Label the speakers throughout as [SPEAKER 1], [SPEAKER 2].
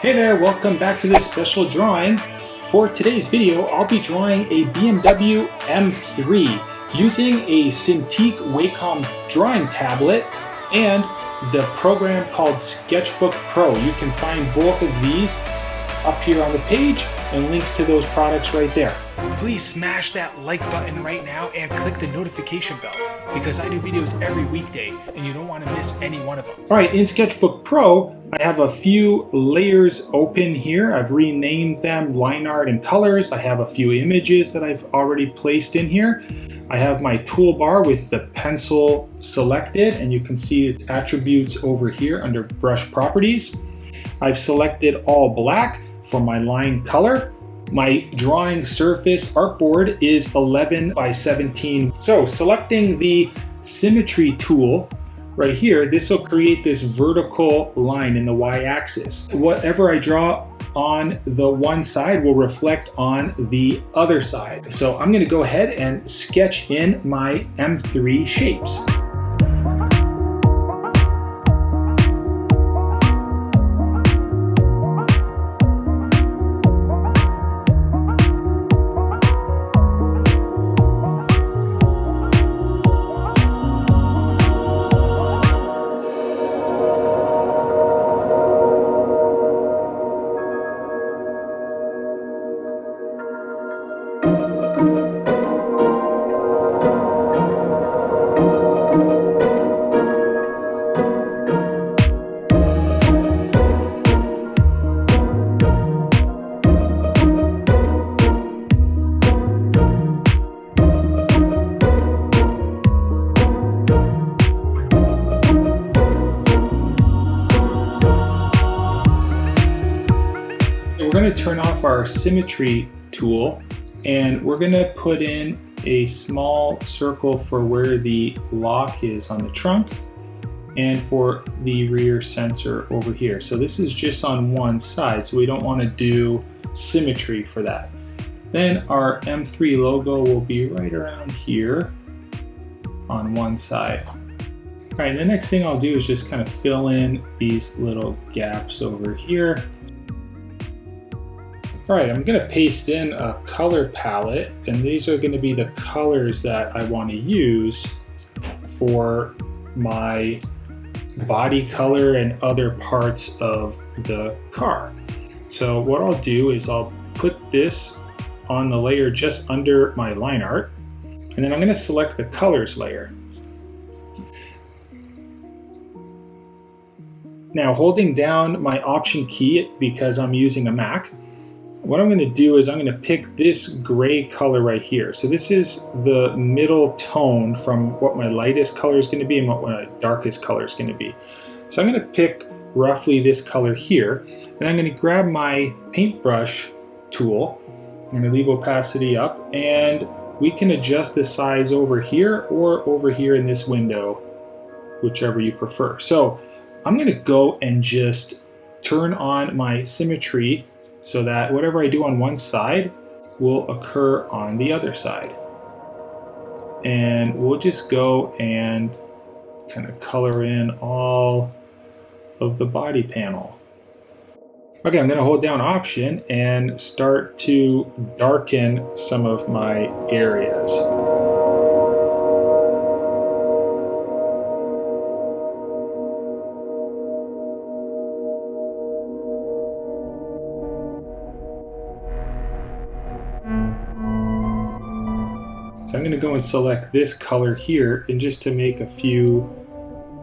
[SPEAKER 1] Hey there, welcome back to this special drawing. For today's video, I'll be drawing a BMW M3 using a Cintiq Wacom drawing tablet and the program called Sketchbook Pro. You can find both of these up here on the page and links to those products right there. Please smash that like button right now and click the notification bell because I do videos every weekday and you don't want to miss any one of them. All right, in Sketchbook Pro, I have a few layers open here. I've renamed them line art and colors. I have a few images that I've already placed in here. I have my toolbar with the pencil selected and you can see its attributes over here under brush properties. I've selected all black for my line color. My drawing surface artboard is 11 by 17. So selecting the symmetry tool right here, this will create this vertical line in the y-axis. Whatever I draw on the one side will reflect on the other side. So I'm going to go ahead and sketch in my M3 shapes. We're going to turn off our symmetry tool and we're going to put in a small circle for where the lock is on the trunk and for the rear sensor over here. So this is just on one side, so we don't want to do symmetry for that. Then our M3 logo will be right around here on one side. All right, the next thing I'll do is just kind of fill in these little gaps over here. All right, I'm going to paste in a color palette, and these are going to be the colors that I want to use for my body color and other parts of the car. So what I'll do is I'll put this on the layer just under my line art, and then I'm going to select the colors layer. Now holding down my Option key because I'm using a Mac, what I'm going to do is I'm going to pick this gray color right here. So this is the middle tone from what my lightest color is going to be and what my darkest color is going to be. So I'm going to pick roughly this color here, and I'm going to grab my paintbrush tool. I'm going to leave opacity up, and we can adjust the size over here or over here in this window, whichever you prefer. So I'm going to go and just turn on my symmetry so that whatever I do on one side will occur on the other side. And we'll just go and kind of color in all of the body panel. Okay, I'm going to hold down Option and start to darken some of my areas. So I'm going to go and select this color here, and just to make a few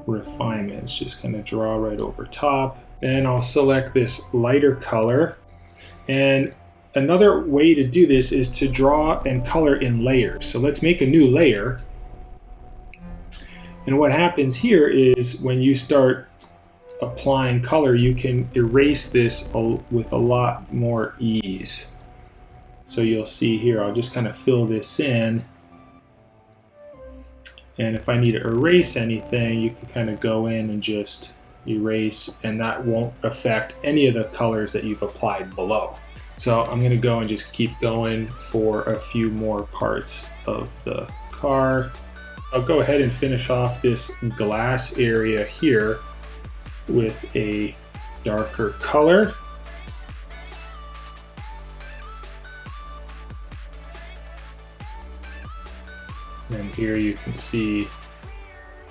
[SPEAKER 1] refinements, just kind of draw right over top. And I'll select this lighter color. And another way to do this is to draw and color in layers. So let's make a new layer. And what happens here is when you start applying color, you can erase this with a lot more ease. So you'll see here, I'll just kind of fill this in. And if I need to erase anything, you can kind of go in and just erase, and that won't affect any of the colors that you've applied below. So I'm going to go and just keep going for a few more parts of the car. I'll go ahead and finish off this glass area here with a darker color. here you can see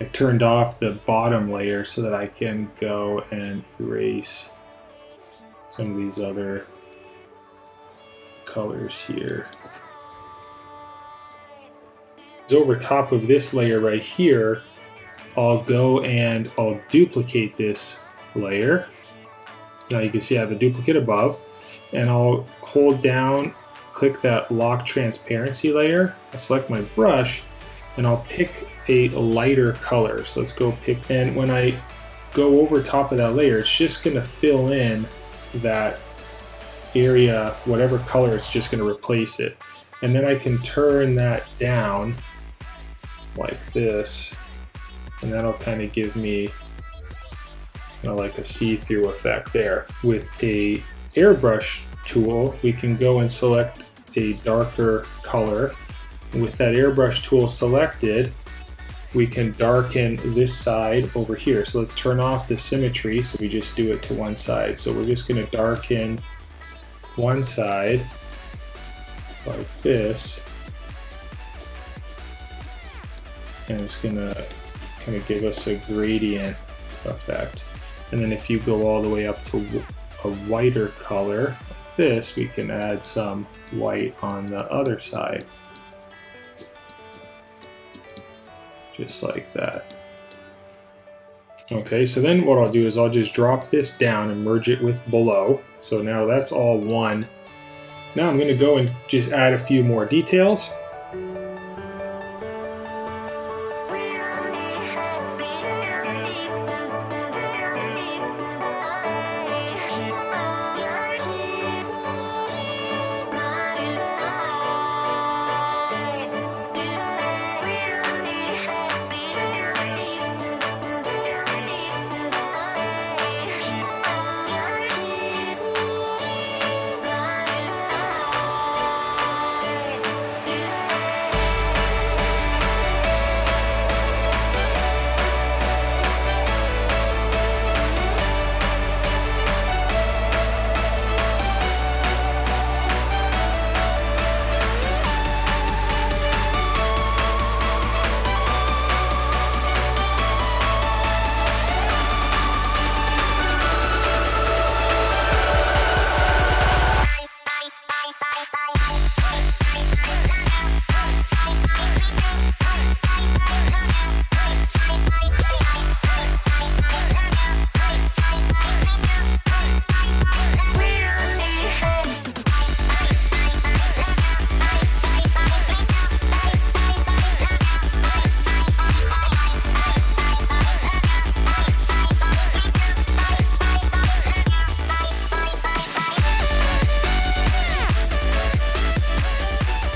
[SPEAKER 1] I turned off the bottom layer so that I can go and erase some of these other colors here. So over top of this layer right here, I'll go and I'll duplicate this layer. Now you can see I have a duplicate above, and I'll hold down, click that lock transparency layer, I'll select my brush, and I'll pick a lighter color. So let's go pick, and when I go over top of that layer, it's just going to fill in that area, whatever color, it's just going to replace it. And then I can turn that down like this, and that'll kind of give me like a see-through effect there. With a airbrush tool, we can go and select a darker color. With that airbrush tool selected, we can darken this side over here. So let's turn off the symmetry, so we just do it to one side. So we're just going to darken one side like this, and it's going to kind of give us a gradient effect. And then if you go all the way up to a whiter color like this, we can add some white on the other side, just like that. Okay, so then what I'll do is I'll just drop this down and merge it with below. So now that's all one. Now I'm going to go and just add a few more details.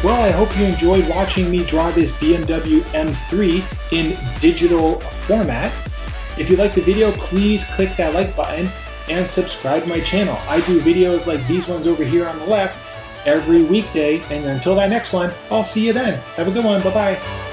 [SPEAKER 1] Well, I hope you enjoyed watching me draw this BMW M3 in digital format. If you liked the video, please click that like button and subscribe to my channel. I do videos like these ones over here on the left every weekday, and until that next one, I'll see you then. Have a good one. Bye-bye.